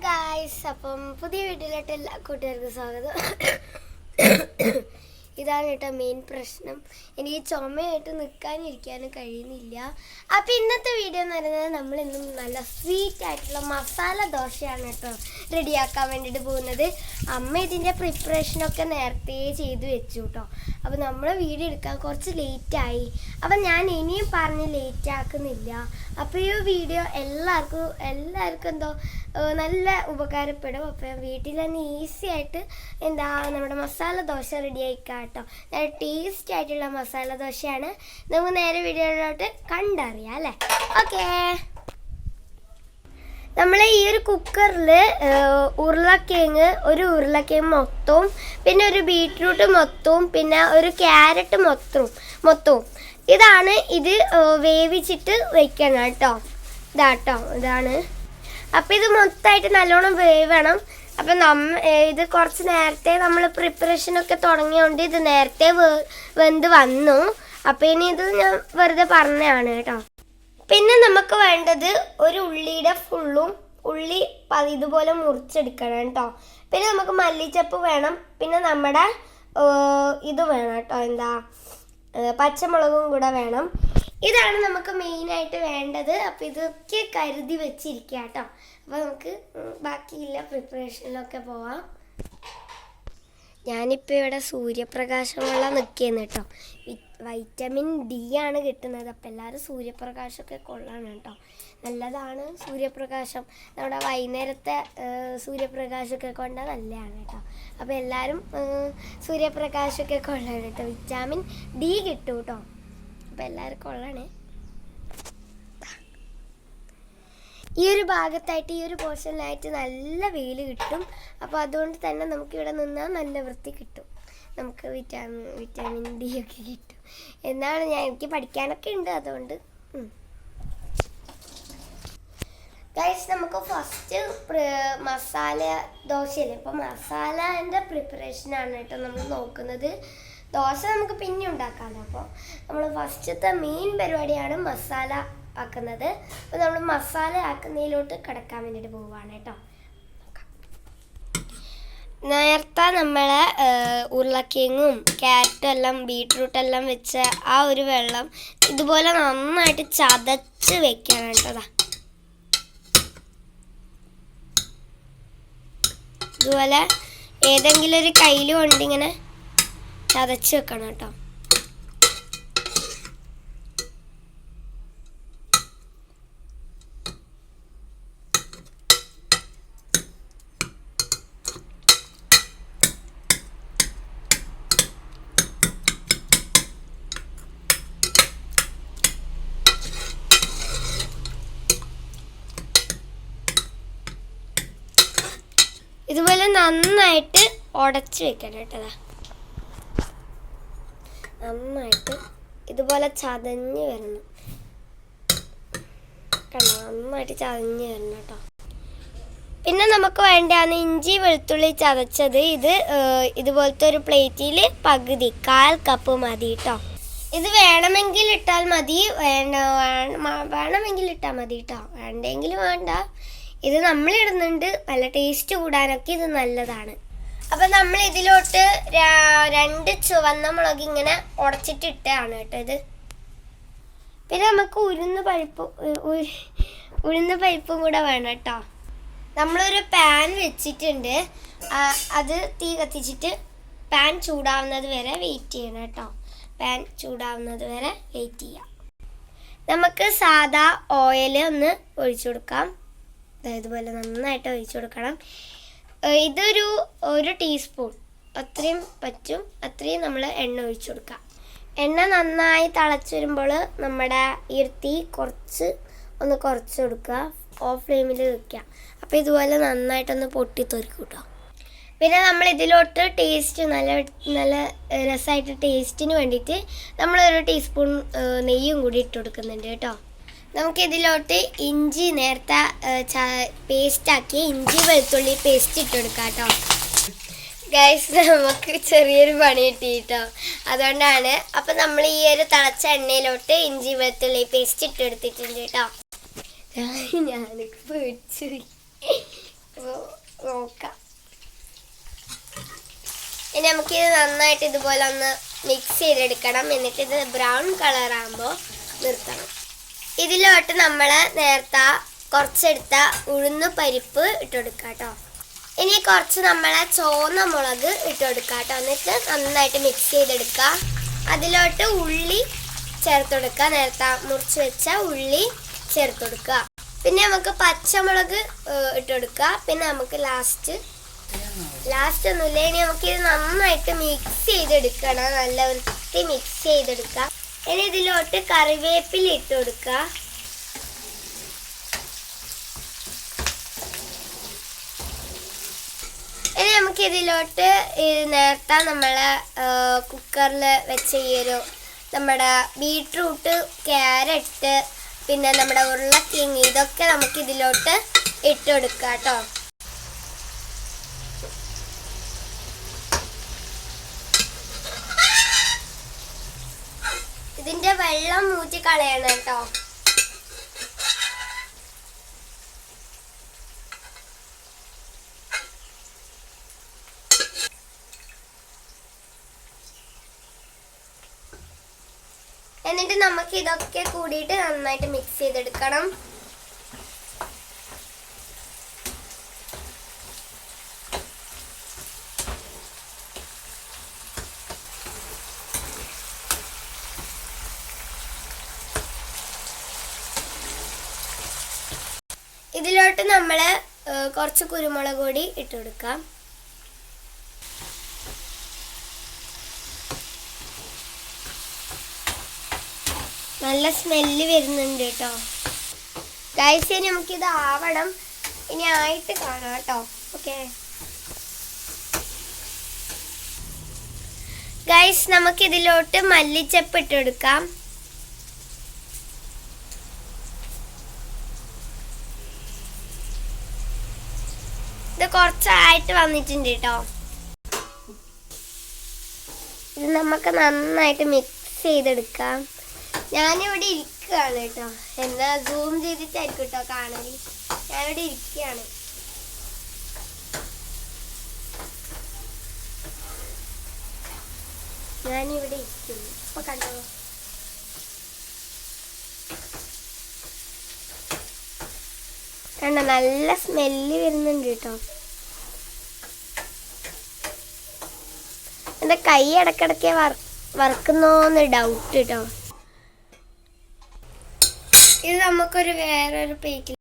Guys, അപ്പം പുതിയ വീട്ടിലോട്ട് എല്ലാ കൂട്ടുകാർക്കും സ്വാഗതം. ഇതാണ് കേട്ടോ മെയിൻ പ്രശ്നം. എനിക്ക് ചുമയായിട്ട് നിൽക്കാനിരിക്കാനും കഴിയുന്നില്ല. അപ്പം ഇന്നത്തെ വീഡിയോ എന്ന് പറയുന്നത് നമ്മളിന്നും നല്ല സ്വീറ്റ് ആയിട്ടുള്ള മസാല ദോശയാണ് കേട്ടോ റെഡിയാക്കാൻ വേണ്ടിയിട്ട് പോകുന്നത്. അമ്മ ഇതിൻ്റെ പ്രിപ്പറേഷനൊക്കെ നേരത്തെ ചെയ്ത് വെച്ചു കേട്ടോ. അപ്പോൾ നമ്മൾ വീഡിയോ എടുക്കാൻ കുറച്ച് ലേറ്റായി. അപ്പം ഞാൻ ഇനിയും പറഞ്ഞ് ലേറ്റ് ആക്കുന്നില്ല. അപ്പോൾ ഈ വീഡിയോ എല്ലാവർക്കും എന്തോ നല്ല ഉപകാരപ്പെടും. അപ്പം വീട്ടിൽ തന്നെ ഈസി ആയിട്ട് നമ്മുടെ മസാല ദോശ റെഡി ആയിക്കാം കേട്ടോ. നല്ല ടേസ്റ്റി ആയിട്ടുള്ള മസാല ദോശയാണ്. നമുക്ക് നേരെ വീഡിയോയിലോട്ട് കണ്ടറിയാം അല്ലേ. ഓക്കേ, നമ്മൾ ഈ ഒരു കുക്കറിൽ ഒരു ഉരുളക്കിഴങ്ങ് മൊത്തവും, പിന്നെ ഒരു ബീറ്റ്റൂട്ട് മൊത്തവും, പിന്നെ ഒരു ക്യാരറ്റ് മൊത്തവും ഇതാണ് ഇത് വേവിച്ചിട്ട് വെക്കണം കേട്ടോ. ഇതാണ്. അപ്പം ഇത് മൊത്തമായിട്ട് നല്ലോണം വേവണം. അപ്പം ഇത് കുറച്ച് നേരത്തെ നമ്മൾ പ്രിപ്പറേഷനൊക്കെ തുടങ്ങിയോണ്ട് ഇത് നേരത്തെ വെന്ത് വന്നു. അപ്പം ഇനി ഇത് ഞാൻ വെറുതെ പറഞ്ഞതാണ് കേട്ടോ. പിന്നെ നമുക്ക് വേണ്ടത് ഒരു ഉള്ളിയുടെ ഉള്ളി ഇതുപോലെ മുറിച്ചെടുക്കണം കേട്ടോ. പിന്നെ നമുക്ക് മല്ലിച്ചപ്പ് വേണം. പിന്നെ നമ്മുടെ ഇത് വേണം കേട്ടോ, പച്ചമുളകും കൂടെ വേണം. ഇതാണ് നമുക്ക് മെയിനായിട്ട് വേണ്ടത്. അപ്പം ഇതൊക്കെ കരുതി വെച്ചിരിക്കുക കേട്ടോ. അപ്പോൾ നമുക്ക് ബാക്കിയില്ല പ്രിപ്പറേഷനിലൊക്കെ പോവാം. ഞാനിപ്പോൾ ഇവിടെ സൂര്യപ്രകാശമുള്ള നിൽക്കുകയെന്ന് കേട്ടോ. വൈറ്റമിൻ ഡി ആണ് കിട്ടുന്നത്. അപ്പം എല്ലാവരും സൂര്യപ്രകാശമൊക്കെ കൊള്ളാണ് കേട്ടോ. നല്ലതാണ് സൂര്യപ്രകാശം. നമ്മുടെ വൈകുന്നേരത്തെ സൂര്യപ്രകാശമൊക്കെ കൊണ്ടാൽ നല്ലതാണ് കേട്ടോ. അപ്പോൾ എല്ലാവരും സൂര്യപ്രകാശമൊക്കെ കൊള്ളാണ് കേട്ടോ. വിറ്റാമിൻ ഡി കിട്ടും കേട്ടോ. അപ്പോൾ എല്ലാവരും കൊള്ളണേ. ഈ ഒരു ഭാഗത്തായിട്ട്, ഈ ഒരു പോർഷനിലായിട്ട് നല്ല വെയിൽ കിട്ടും. അപ്പോൾ അതുകൊണ്ട് തന്നെ നമുക്കിവിടെ നിന്നാൽ നല്ല വൃത്തി കിട്ടും. നമുക്ക് വിറ്റാമിൻ ഡി ഒക്കെ കിട്ടും എന്നാണ് എനിക്ക് പഠിക്കാനൊക്കെ ഉണ്ട്. അതുകൊണ്ട് ഗൈസ്, നമുക്ക് ഫസ്റ്റ് മസാല ദോശയല്ലേ. അപ്പോൾ മസാലേൻ്റെ പ്രിപ്പറേഷനാണ് കേട്ടോ നമ്മൾ നോക്കുന്നത്. ദോശ നമുക്ക് പിന്നെ ഉണ്ടാക്കാമല്ലോ. അപ്പോൾ നമ്മൾ ഫസ്റ്റത്തെ മെയിൻ പരിപാടിയാണ് മസാല ആക്കുന്നത്. അപ്പോൾ നമ്മൾ മസാല ആക്കുന്നതിലോട്ട് കിടക്കാൻ വേണ്ടിയിട്ട് പോവുകയാണ് കേട്ടോ. നേരത്തെ നമ്മൾ ഉരുളക്കിഴങ്ങും ക്യാരറ്റും എല്ലാം ബീട്രൂട്ടെല്ലാം വെച്ച ആ ഒരു വെള്ളം ഇതുപോലെ നന്നായിട്ട് ചതച്ച് വെക്കണം കേട്ടോ. ഇതുപോലെ ഏതെങ്കിലും ഒരു കയ്യിൽ കൊണ്ടിങ്ങനെ ചതച്ച് വെക്കണം കേട്ടോ. ഇതുപോലെ നന്നായിട്ട് ഉടച്ച് വെക്കണം കേട്ടോ. നന്നായിട്ട് ഇതുപോലെ ചതഞ്ഞ് വരണം കണ്ടോ. നന്നായിട്ട് ചതഞ്ഞ് വരണം കേട്ടോ. പിന്നെ നമുക്ക് വേണ്ടതാണ് ഇഞ്ചി വെളുത്തുള്ളി ചതച്ചത്. ഇതുപോലത്തെ ഒരു പ്ലേറ്റിൽ പകുതി 1/4 കപ്പ് മതി കേട്ടോ. ഇത് വേണമെങ്കിൽ ഇട്ടാൽ മതി, വേണമെങ്കിൽ ഇട്ടാൽ മതി കേട്ടോ. വേണ്ടെങ്കിൽ വേണ്ട. ഇത് നമ്മളിടുന്നുണ്ട് നല്ല ടേസ്റ്റ് കൂടാനൊക്കെ ഇത് നല്ലതാണ്. അപ്പം നമ്മൾ ഇതിലോട്ട് 2 ചുവന്ന മുളക് ഇങ്ങനെ ഉടച്ചിട്ടിട്ടാണ് കേട്ടോ ഇത്. പിന്നെ നമുക്ക് ഉഴുന്ന് പരിപ്പും കൂടെ വേണം കേട്ടോ. നമ്മളൊരു പാൻ വെച്ചിട്ടുണ്ട്. അത് തീ കത്തിച്ചിട്ട് പാൻ ചൂടാവുന്നത് വരെ വെയിറ്റ് ചെയ്യണം കേട്ടോ. പാൻ ചൂടാവുന്നത് വരെ വെയിറ്റ് ചെയ്യാം. നമുക്ക് സാദാ ഓയിൽ ഒന്ന് ഒഴിച്ചു കൊടുക്കാം. ഇതുപോലെ നന്നായിട്ട് ഒഴിച്ചു കൊടുക്കണം. ഇതൊരു 1 ടീസ്പൂൺ അത്രയും പറ്റും. അത്രയും നമ്മൾ എണ്ണ ഒഴിച്ചു കൊടുക്കാം. എണ്ണ നന്നായി തിളച്ച് വരുമ്പോൾ നമ്മുടെ ഈ തീ കുറച്ച് കൊടുക്കുക. ഓഫ് ഫ്ലെയിമിൽ വെക്കുക. അപ്പോൾ ഇതുപോലെ നന്നായിട്ടൊന്ന് പൊട്ടി തെറിക്കും കേട്ടോ. പിന്നെ നമ്മൾ ഇതിലോട്ട് ടേസ്റ്റ് നല്ല രസമായിട്ട് ടേസ്റ്റിന് വേണ്ടിയിട്ട് നമ്മളൊരു ടീസ്പൂൺ നെയ്യും കൂടി ഇട്ട് കൊടുക്കുന്നുണ്ട് കേട്ടോ. നമുക്കിതിലോട്ട് ഇഞ്ചി നേരത്തെ പേസ്റ്റാക്കി ഇഞ്ചി വെളുത്തുള്ളി പേസ്റ്റ് ഇട്ട് കൊടുക്കാം കേട്ടോ. ഗൈസ്, നമുക്ക് ചെറിയൊരു പണി കിട്ടി കേട്ടോ. അതുകൊണ്ടാണ്. അപ്പം നമ്മൾ ഈ ഒരു തിളച്ച എണ്ണയിലോട്ട് ഇഞ്ചി വെളുത്തുള്ളി പേസ്റ്റ് ഇട്ടെടുത്തിട്ടുണ്ട് കേട്ടോ. ഞാനൊക്കെ പേടിച്ചു. നോക്കാം. ഇനി നമുക്കിത് നന്നായിട്ട് ഇതുപോലെ ഒന്ന് മിക്സ് ചെയ്തെടുക്കണം. എന്നിട്ട് ഇത് ബ്രൗൺ കളർ ആകുമ്പോൾ നിർത്തണം. ഇതിലോട്ട് നമ്മൾ നേരത്തെ കുറച്ചെടുത്ത ഉഴുന്ന് പരിപ്പ് ഇട്ടുകൊടുക്കുക കേട്ടോ. ഇനി കുറച്ച് നമ്മളെ ചുവന്ന മുളക് ഇട്ടുകൊടുക്കുക കേട്ടോ. എന്നിട്ട് നന്നായിട്ട് മിക്സ് ചെയ്തെടുക്കുക. അതിലോട്ട് ഉള്ളി ചേർത്ത് കൊടുക്കുക. നേരത്തെ മുറിച്ച് വെച്ച ഉള്ളി ചേർത്ത് കൊടുക്കുക. പിന്നെ നമുക്ക് പച്ചമുളക് ഇട്ടുകൊടുക്കുക. പിന്നെ നമുക്ക് ലാസ്റ്റ് ഒന്നുമില്ല. ഇനി നമുക്കിത് നന്നായിട്ട് മിക്സ് ചെയ്തെടുക്കണം. നല്ല വൃത്തി മിക്സ് ചെയ്തെടുക്കുക. ഇനി ഇതിലോട്ട് കറിവേപ്പില ഇട്ട് കൊടുക്കുക. ഇനി നമുക്കിതിലോട്ട് നേരത്തെ നമ്മളെ കുക്കറിൽ വെച്ച നമ്മുടെ ബീട്രൂട്ട്, ക്യാരറ്റ്, പിന്നെ നമ്മുടെ ഉരുളക്കിഴങ്ങ് ഇതൊക്കെ നമുക്കിതിലോട്ട് ഇട്ട് കൊടുക്കുക കേട്ടോ. ഇതിന്റെ വെള്ളം ഊറ്റി കളയണം കേട്ടോ. എന്നിട്ട് നമുക്ക് ഇതൊക്കെ കൂടിയിട്ട് നന്നായിട്ട് മിക്സ് ചെയ്തെടുക്കണം. ഇതിലോട്ട് നമ്മൾ കുറച്ച് കുരുമുളക് പൊടി ഇട്ട് കൊടുക്കാം. നല്ല സ്മെല്ല് വരുന്നുണ്ട് കേട്ടോ. ഗൈസ് ഇനി നമുക്കിത് ആവണം. ഇനി ആയിട്ട് കാണാം കേട്ടോ. ഓക്കെ ഗൈസ്, നമുക്കിതിലോട്ട് മല്ലിച്ചപ്പ് ഇട്ട് കൊടുക്കാം. ഇത് കുറച്ചായിട്ട് വന്നിട്ടുണ്ട് കേട്ടോ. ഇത് നമുക്ക് നന്നായിട്ട് മിക്സ് ചെയ്തെടുക്കാം. ഞാനിവിടെ ഇരിക്കുകയാണ് കേട്ടോ. എന്താ സൂം ചെയ്തിട്ടായിരിക്കും കേട്ടോ കാണല്. ഞാനിവിടെ ഇരിക്കുകയാണ്. ഞാനിവിടെ ഇരിക്കുന്നു. ഇപ്പൊ കണ്ടോ? കണ്ടോ, നല്ല സ്മെല്ല് വരുന്നുണ്ട് കേട്ടോ. എൻ്റെ കൈ ഇടക്കിടക്ക് വറക്കുന്നോന്ന് ഡൗട്ട് കേട്ടോ. ഇത് നമുക്കൊരു വേറൊരു പ്ലേറ്റിൽ